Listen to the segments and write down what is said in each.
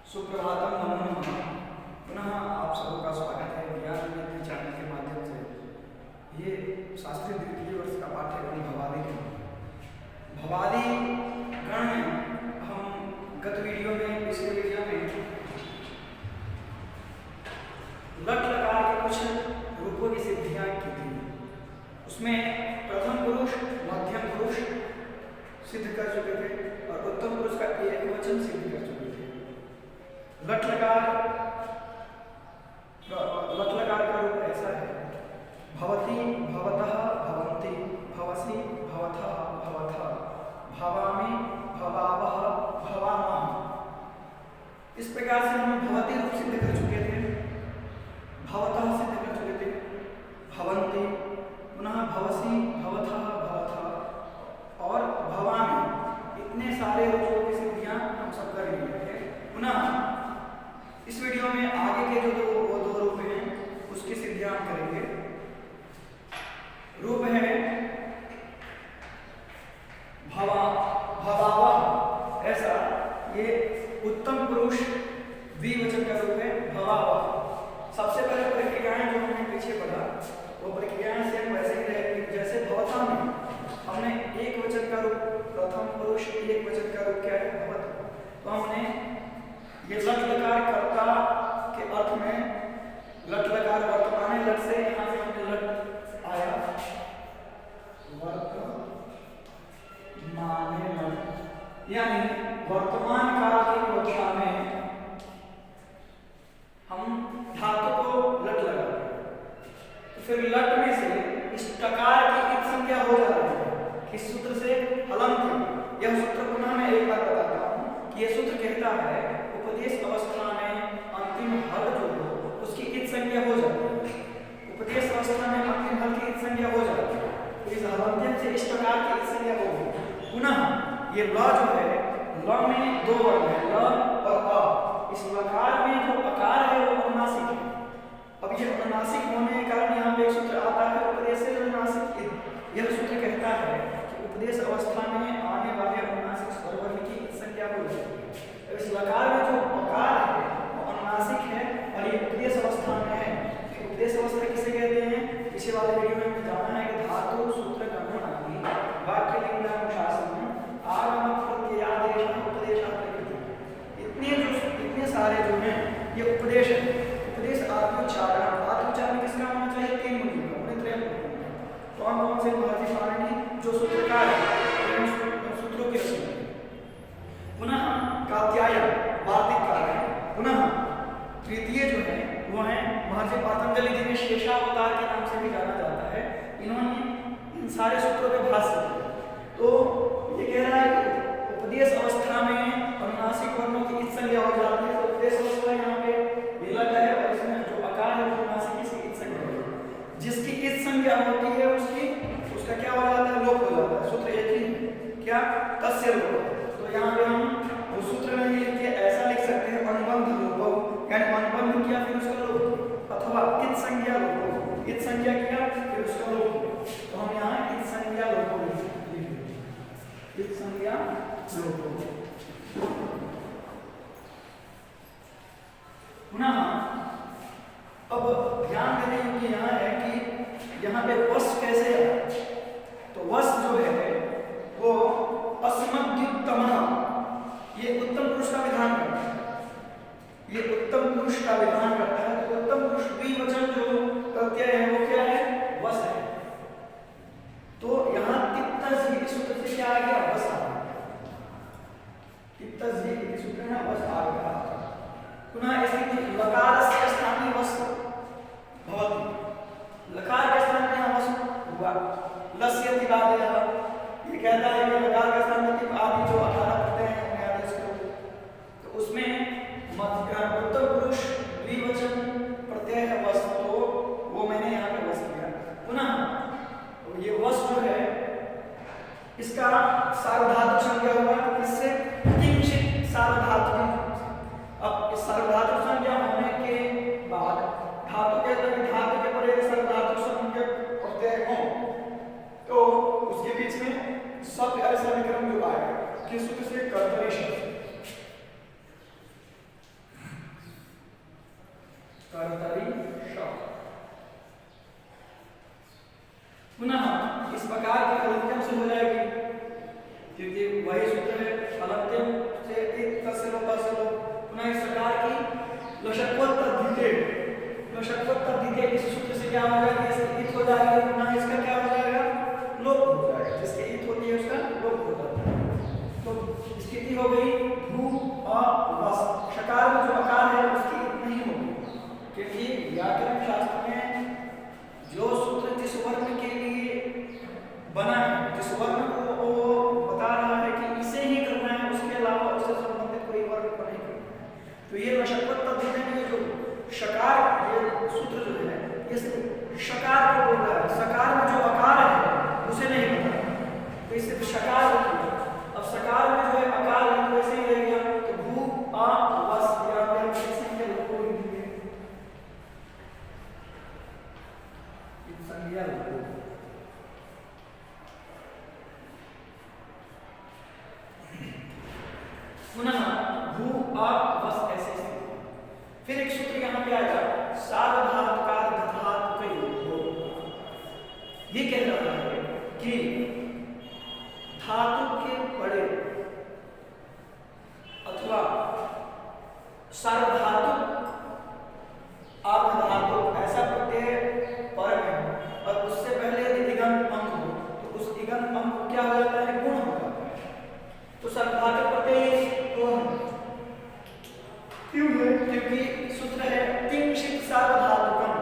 सुप्रभातम, नमो नमः। पुनः आप सबों का स्वागत है ज्ञान मित्र चैनल के माध्यम से। ये शास्त्री द्वितीय वर्ष का पाठ्यक्रम भवादी भवादी गण में हम गत वीडियो में पिछले वीडियो में लट लकार के कुछ रूपों की सिद्धियां की थी। उसमें प्रथम पुरुष, मध्यम पुरुष सिद्ध कर चुके थे और उत्तम पुरुष का एक वचन सिद्ध कर चुके थे। लट लकार का रूप ऐसा है: भवति, भवतः, भवन्ति, भवसि, भवथः, भवथः, भवामि, भवावः, भवामः। इस प्रकार से हम भवति रूप सिद्ध कर चुके थे, भवतः सिद्ध कर चुके थे, भवन्ति, पुनः भवसि, भवथः, भवथः और भवामि। इतने सारे रूपों की सिद्धियां हम सब कर लिए थे। पुनः इस वीडियो में आगे के जो दो रूप हैं उसकी सिद्धियां हम करेंगे। रूप है भवा, भवावह, ऐसा ये उत्तम पुरुष द्विवचन का रूप है, भवावह। सबसे पहले प्रक्रियाएं जो हमने पीछे पढ़ा वो प्रक्रियाएं सेम वैसे ही रहेगी जैसे भवता में हमने एक वचन का रूप प्रथम पुरुष, एक वचन का रूप क्या है, भवत। तो हमने ये लट लकार कर्ता के अर्थ में लट लकार वर्तमान लट से यहाँ से हमने लट आया वर्तमान लट, यानी वर्तमान काल की अवस्था में हम धातु को लट लगाते हैं। तो फिर लट में से इस टकार की एक संख्या हो जाती है किस सूत्र से, हलंत। यह सूत्र पुनः मैं एक बार बताता हूँ कि यह सूत्र कहता है उपदेश अवस्था में अंतिम हल जो हो उसकी इत संज्ञा हो जाती है। उपदेश अवस्था में अंतिम हल की इत संज्ञा हो जाती है, तो इस हलंत्यम से इस प्रकार की इत संज्ञा होगी। पुनः ये ल जो है, ल में दो वर्ण है, ल और अ। इस लकार में जो अकार है वो अनुनासिक है। अब ये अनुनासिक होने के कारण यहाँ पे एक सूत्र आता है उपदेश से अनुनासिक। यह सूत्र कहता है कि उपदेश अवस्था में आने वाले अनुनासिक स्वरवर्ण की इत संज्ञा हो जाती है। इस लकार में जो अकार है वो अनुनासिक है और ये उपदेश अवस्था में है। उपदेश अवस्था किसे कहते हैं? पिछले वाले वीडियो में जाना है कि धातु सूत्र गणन आदि वाक्य लिंगानुशासन आगम प्रत्ययादेश उपदेशात्मक इतने सारे जो हैं ये उपदेश है। उपदेश आत्मोच्चारण, आत्मोच्चारण किसका होना चाहिए? तीन मुद्दों का, उन्हें त्रय। कौन कौन से महर्षि पाणिनि जो सूत्रकार है सूत्रों की रचना। पुनः कात्यायन वार्तिक कार्य है। पुनः तृतीय जो है वो है महर्षि पतंजलि जिन्हें शेषावतार के नाम से भी जाना जाता है। इन्होंने इन सारे सूत्रों पे भाष्य किया। तो ये कह रहा है कि उपदेश अवस्था में अनुनासिक वर्णों की इत संज्ञा हो जाती है। तो उपदेश अवस्था यहाँ पे विलग है और इसमें जो अकार है वो अनुनासिक इसकी इत संज्ञा होती है। जिसकी इत संज्ञा होती है उसका क्या हो जाता है? लोप हो जाता है। सूत्र एक ही, क्या? तस्य लोप। तो यहाँ पे हम वो सूत्र में ये लिख के ऐसा लिख सकते हैं अनुबंध लोप, यानी अनुबंध किया फिर उसका लोप, अथवा इत संज्ञा लोप, इत संज्ञा किया फिर उसका लोप। तो हम यहाँ इत संज्ञा लोप लिख सकते हैं, इत संज्ञा लोप। पुनः अब ध्यान देने योग्य यहाँ है कि यहाँ पे वश कैसे है। तो वश जो है वो अस्मद्युत्तमः, ये उत्तम पुरुष का विधान करता है। ये उत्तम पुरुष का विधान करता है। तो उत्तम पुरुष द्विवचन जो प्रत्यय है वो क्या है? वश है। तो यहाँ तिप्तझि सूत्र से क्या आ गया? वश आ गया। तिप्तझि सूत्र है वश आ गया। पुनः इसकी लकारस्य स्थानीय वश भवति, लकार के स्थान में वश हुआ। लस्यति बाधयः, ये कहता है कि लकार का स्थान में आदि जो 18 प्रत्यय हैं उन्हें आदेश करो। तो उसमें उत्तम पुरुष द्विवचन प्रत्यय है वश, तो वो मैंने यहाँ पे वश किया। पुनः तो ये वश जो है इसका सार्वधातुक संज्ञा हुआ किससे? किंचित सार्वधातुक। अब इस सार्वधातुक संज्ञा होने के बाद धातु के धातु के परे सार्वधातुक संज्ञा प्रत्यय हो तो उसके बीच में सप्य समीकरण जो आएगा किस सूत्र से? कर्तरी शब्द। से हो जाएगी, क्योंकि वही सूत्र है हलन्त्यम से इत तस्य लोप से लोप। पुनः इस सकार की लशक्वोत्तर द्वितीय इस सूत्र से क्या हो जाएगा, इसकी इत हो जाएगी, पुनः इसका क्या हो जाएगा, लोप हो जाएगा, जिसकी इत होती है उसका लोप हो जाता है। तो स्थिति हो गई भू अ वस, शकार में जो अकार है उसकी इत नहीं होगी, क्योंकि व्याकरण शास्त्र में जो सूत्र जिस वर्ण के लिए बना है, जिस वर्ण को वो बता रहा है कि इसे ही करना है, उसके अलावा उससे संबंधित कोई वर्ण को नहीं करना है। तो ये नशक्वत देने में जो शकार, ये सूत्र जो है इस शकार को बोल रहा है, सकार में जो अकार है उसे नहीं बता, तो इससे शकार होती है। अब सकार में जो है अकार है वैसे ही रह गया, तो भू अ वस या फिर संज्ञा लोगों को लिखेंगे, संज्ञा लोगों पुनः भू अ वस ऐसे से। फिर एक सूत्र यहाँ पे आएगा सार्वधातुकार धातुकयोः। ये कह रहा है कि धातु के पड़े अथवा सार्वधातुक अर्धधातुक ऐसा प्रत्यय पर है और उससे पहले यदि इगंत अंग हो तो उस इगंत अंग को क्या हो जाता है, गुण हो जाता है। तो सार्वधातुक प्रत्यय क्यों है, क्योंकि सूत्र है तिंशित सार्वधातुकम।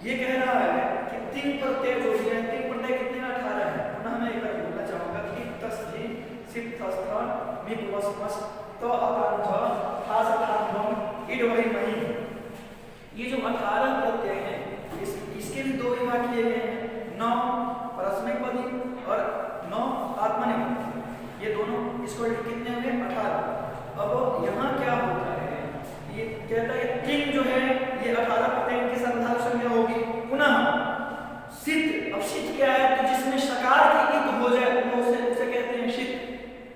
ये कह रहा है कि तिंग प्रत्यय जो है, तिंग प्रत्यय कितने 18 है। पुनः मैं एक बार बोलना चाहूंगा कि तस्थि सिद्धस्थ मिपवस्मस तो अकांध थासथात्मम इड वही मही। ये जो 18 प्रत्यय हैं इसके भी दो विभाग किए गए हैं, 9 परस्मैपदी और 9 आत्मनेपदी। ये दोनों इसको कितने हुए 18। अब यहाँ क्या होता है, ये कहता है तिंग जो है ये 18 प्रत्यय की सार्वधातुक संज्ञा होगी। पुनः सिद्ध, अब सिद्ध क्या है, तो जिसमें शकार की इत हो जाए उसे कहते हैं सिद्ध।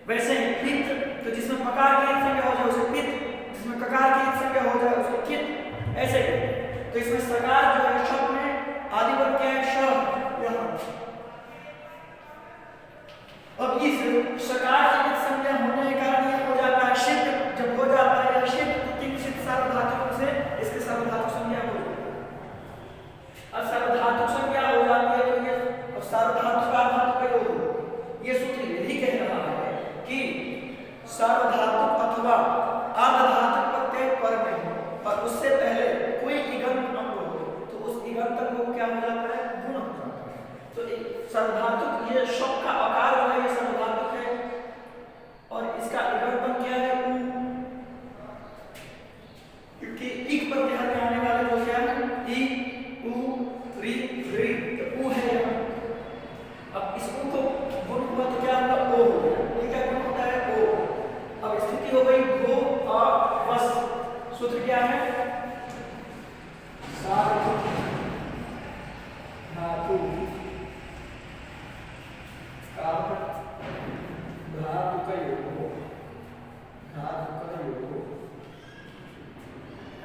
वैसे ही पित्त, तो जिसमें पकार की इत संज्ञा हो जाए उसे पित्त, जिसमें ककार की इत संज्ञा हो जाए उसे कित, ऐसे। तो इसमें सकार जो है शब्द में आदिवर्ग क्या है, श। अब इस सकार की इत संज्ञा होने के कारण ये हो जाता है सिद्ध। जब हो जाता है या सिद्ध तो तिंग सिद्ध सार्वधातुक से इसके सार्वधातुक संज्ञा हो जाती है। अब सार्वधातुक संज्ञा हो जाती है तो ये अब सार्वधातुक अर्धधातुक ये सूत्र यही कह रहा है कि सार्वधातुक अथवा अर्धधातुक प्रत्यय पर में हो और उससे पहले कोई इगंत अंग हो तो उस इगंत अंग को क्या हो जाता है, गुण हो जाता है। तो सार्वधातुक ये शब्द का आकार जो है ये सार्वधातुक है और इसका इगंत अंग क्या है, उ, क्योंकि इक प्रत्यय में आने वाले जो क्या है इ उ रि ऋ, तो उ है यहाँ। अब इस उ को गुण हुआ तो क्या होगा, ओ। ये क्या गुण होता है, ओ। अब स्थिति हो गई भू अ वस। सूत्र क्या है, सार्वधातु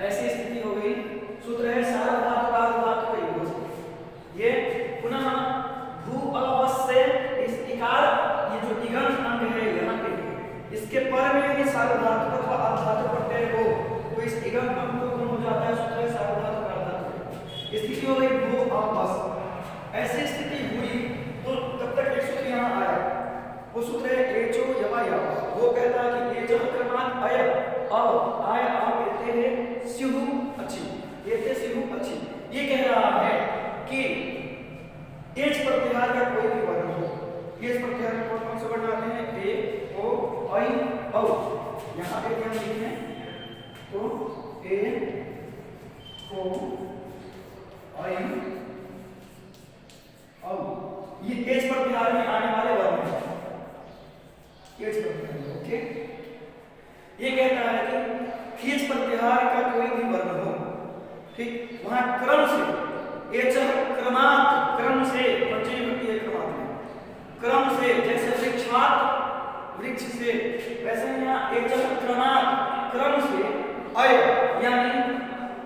ऐसी स्थिति हो गई। सूत्र है सार्वधातुक। ये पुनः भू अवस से इस इकार, ये जो इगंत अंग है यहाँ पे, इसके पर में यदि सार्वधातुक अथवा अर्धधातुक प्रत्यय हो तो इस इगंत अंग को गुण हो जाता है। सूत्र है सार्वधातुक अर्धधातुक। स्थिति हो गई भू अवस। ऐसी स्थिति हुई तो तब तक एक सूत्र यहाँ आया, वो सूत्र है एचो यवा यवा। वो कहता है कि एचो क्रमांक अय अव आय आप कहते हैं सिहु अच्छी, एते सिहु अच्छी। ये कह रहा है कि एच प्रत्याहार का कोई भी वर्ण हो, एच प्रत्याहार में कौन से वर्ण आते हैं, ए ओ ऐ औ। यहाँ पे ध्यान दीजिए तो ए ओ ऐ औ ये एच प्रत्याहार में आने वाले वर्ण हैं। एच प्रत्याहार, ओके। ये कहता है कि एच प्रत्याहार का कोई भी वर्ण हो, ठीक, वहां क्रम से एच क्रमांक, क्रम से पंचमी विभक्ति है क्रमांक, क्रम से जैसे वृक्षात वृक्ष से, वैसे यहाँ एच क्रमांक क्रम से अय, यानी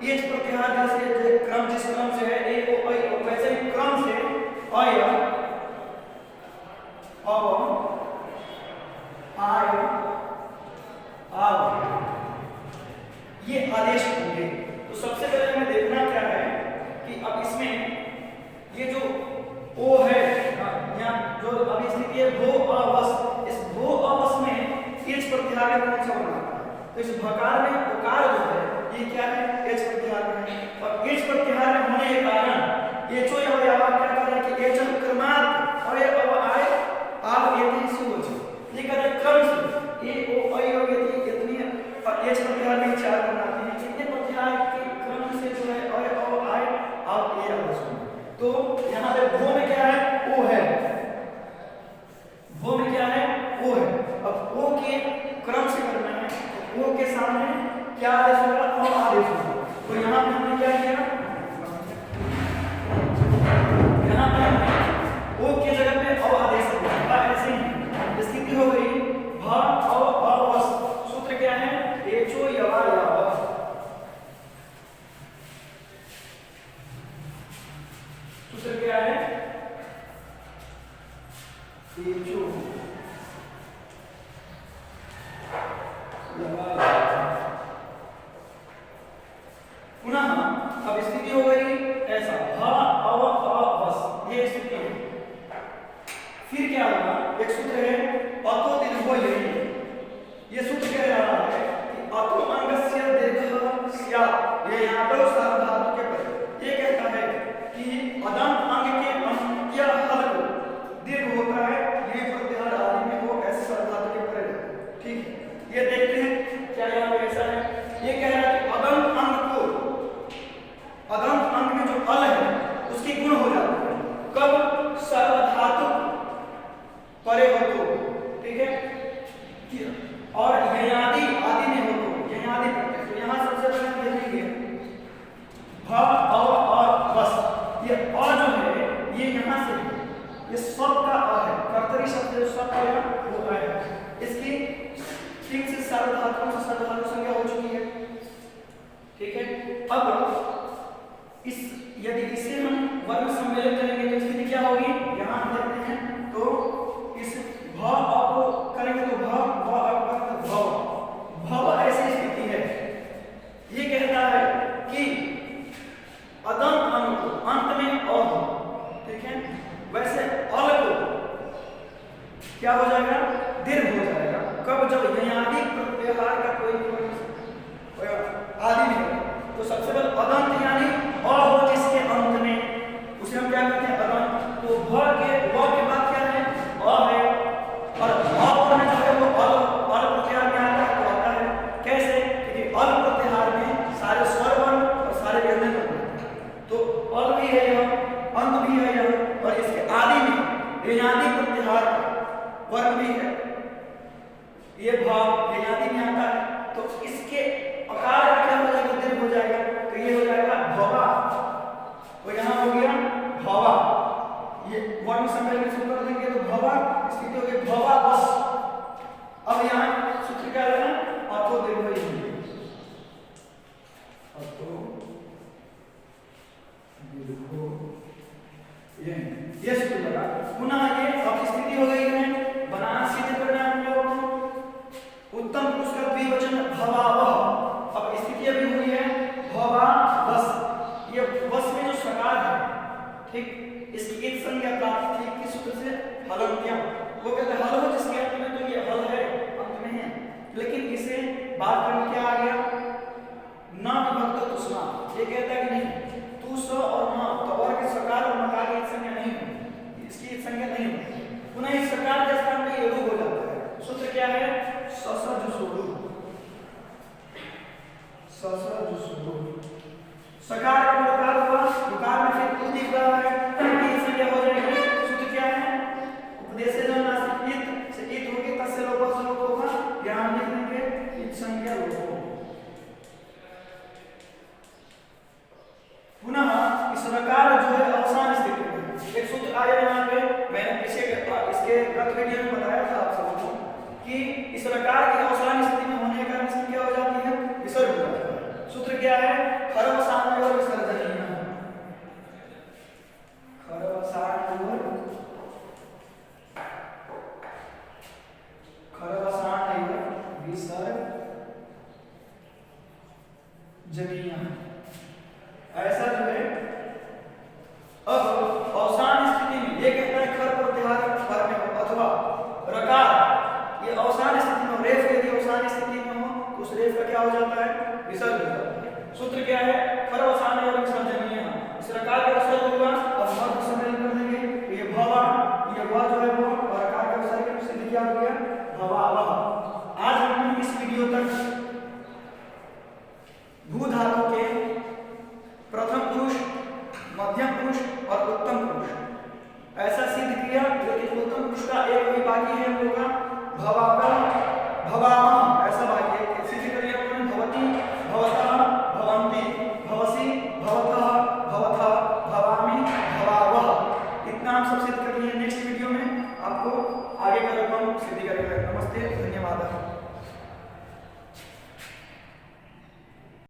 एच प्रत्याहार जैसे क्रम जिस क्रम से है ए ओ ऐ, वैसे ही क्रम से अय हवम, आय, आव, ये आदेश होंगे। तो सबसे पहले हमें देखना क्या है कि अब इसमें ये जो ओ है, यहाँ जो अभी स्थिति है भो अवस, इस भो अवस में एच प्रत्याहार कौन सा बना है? तो इस भकार में उकार जो है ये क्या है? एच प्रत्याहार में है। और एच प्रत्याहार में होने के कारण ये जो यह क्या कर रहा है कि एच क्रमांक और ये अब आए आप ये तीन सूच ये कर रहे क्रम से ए ओ आई और ये इतनी और एच प्रत्याहार में चार बनाते हैं। कितने प्रत्याहार के क्रम से जो है और अब आए आप ये आदेश। तो यहाँ पे भो में क्या है? ओ है। भो में क्या है? ओ है। अब ओ के क्रम से करना है तो ओ के सामने क्या आदेश होगा? अ आदेश होगा। तो यहाँ पे हमने क्या किया? यहाँ पे हमने ओ के जगह पे अ आदेश दिया। ऐसे ही स्थिति हो गई भ अ अवस। सूत्र क्या है? एचो यवा याव। सूत्र क्या है? एचो पुनः अब स्थिति हो गई ऐसा भ अव अवस, ये स्थिति है। फिर क्या होगा? एक सूत्र है अतो दीर्घो यही। ये सूत्र कह रहा है कि अतो अंगस्य दीर्घ स्यात्। ये यहाँ पर सार्वधातु के परे ये कहता है कि अदंत अंग के अंत्य हल को दीर्घ होता है ये प्रत्याहार आदि में हो ऐसे सार्वधातु के परे। ठीक है, ये देखते हैं क्या यहाँ पे ऐसा है। ये कह रहा है कि अदंत अंग को, अदंत अंग में जो अल है उसकी गुण हो जाती है कब? सार्वधातु परे हो तो। ठीक है, और ययादि आदि में हो तो ययादि प्रत्यय। तो यहाँ सबसे पहले हम देखेंगे भ अ वस। ये अ जो है ये यहाँ से ये सब का अ है। कर्तरी शब्द जो सब है वो अ है। इसकी ठीक से सार्वधातुओं से सार्वधातु संज्ञा हो चुकी है। ठीक है, अब इस यदि इसे हम वर्ग सम्मेलन करेंगे तो स्थिति क्या होगी? यहाँ हम देखते हैं तो इस भ अ को करेंगे तो भ व अ भव। भव ऐसी स्थिति है। ये कहता है कि अदंत अंग को अंत में अ हो। ठीक है, वैसे अल को क्या हो जाएगा? दीर्घ हो जाएगा। कब? जब ययादि प्रत्याहार का कोई आदि नहीं हो। तो सबसे पहले अदंत यानी अ हो जिसके अंत में उसे हम क्या कहते हैं? अदंत। तो भ के व के बाद क्या है? अ है और अ में जो है वो अल प्रत्याहार में आता है तो आता है। कैसे? क्योंकि अल प्रत्याहार में सारे स्वर वर्ण और सारे व्यंजन वर्ण तो अल भी है यह, अंत भी है यह और इसके आदि में ययादि प्रत्याहार वर्ण भी है। ये भाव ययादि में आता है तो इसके आकार का क्या हो जाएगा? दीर्घ हो जाएगा। तो ये हो जाएगा भवा। तो यहाँ हो गया भवा। ये वर्ण सम्मेलन में शुरू कर देंगे तो भवा स्थिति हो गई भवा बस। अब यहाँ सूत्र क्या लेना? अतो दीर्घ यही। अतो दीर्घो यही। ये सूत्र लगा। पुनः ये अब स्थिति हो गई है बनाना सीधे परिणाम लोग उत्तम पुरुष का द्विवचन भवावह। अब स्थिति अभी हुई है भवावस। ये वस में जो सकार है, ठीक, इसकी एक संज्ञा प्राप्त थी किस सूत्र से? हलन्त्यम। वो कहते हैं हल हो जिसके अंत में तो ये हल है अंत में है। लेकिन इसे बात करने क्या आ गया? न विभक्त तुष्मा। ये कहता है कि नहीं तुस और न तवर के सकार और मकार की एक संज्ञा नहीं होती, इसकी एक संज्ञा नहीं होती। पुनः इस सकार के स्थान पे ये रूप हो जाता है। सूत्र क्या है? ससजुसुरु। ससजुसुरु। सकार का उकार हुआ, उकार में फिर उ दिख रहा है, ये संज्ञा हो जाएगी। सूत्र क्या है? उपदेश जो नासिक इत से इत होगी तस्य लोप से लोप होगा। यहाँ लिख देंगे इत संज्ञा लोप। पुनः इस रकार जो है अवसान स्थिति में एक सूत्र आया यहाँ पे। मैंने पीछे इसके गत वीडियो में बताया था आप सबको कि इस रकार की अवसान स्थिति में होने के कारण इसकी क्या हो जाती है? विसर्ग हो जाता है। सूत्र क्या है? खरवसान और विसर्जनीय। खरवसान और जनिया। ऐसा जो है अब अवसान स्थिति में ये कहता है खर प्रत्याहार पर में हो अथवा रकार, ये अवसान स्थिति में रेफ यदि अवसान स्थिति में हो तो उस रेफ का क्या हो जाता है? विसर्ग हो जाता है। सूत्र क्या है? खर अवसान और विसर्जनीय। इस रकार का विसर्ग होगा अब मध्य सम्मेलन कर देंगे तो ये भवा, ये व जो है वो और रकार का विसर्ग सिद्ध क्या हो गया? भवावह। आज हम इस वीडियो तक भू धातु के प्रथम पुरुष, मध्यम पुरुष और उत्तम पुरुष ऐसा सिद्ध किया, लेकिन उत्तम पुरुष का एक भी बाकी है हम लोग का भवावह, भवामह ऐसा बाकी है। सिद्ध कर लिया हमने भवति, भवतः, भवन्ति, भवसि, भवतः, भवथः, भवामि, भवावह। इतना हम सब सिद्ध कर लिए। नेक्स्ट वीडियो में आपको आगे का रकम सिद्ध करेंगे। नमस्ते, धन्यवाद।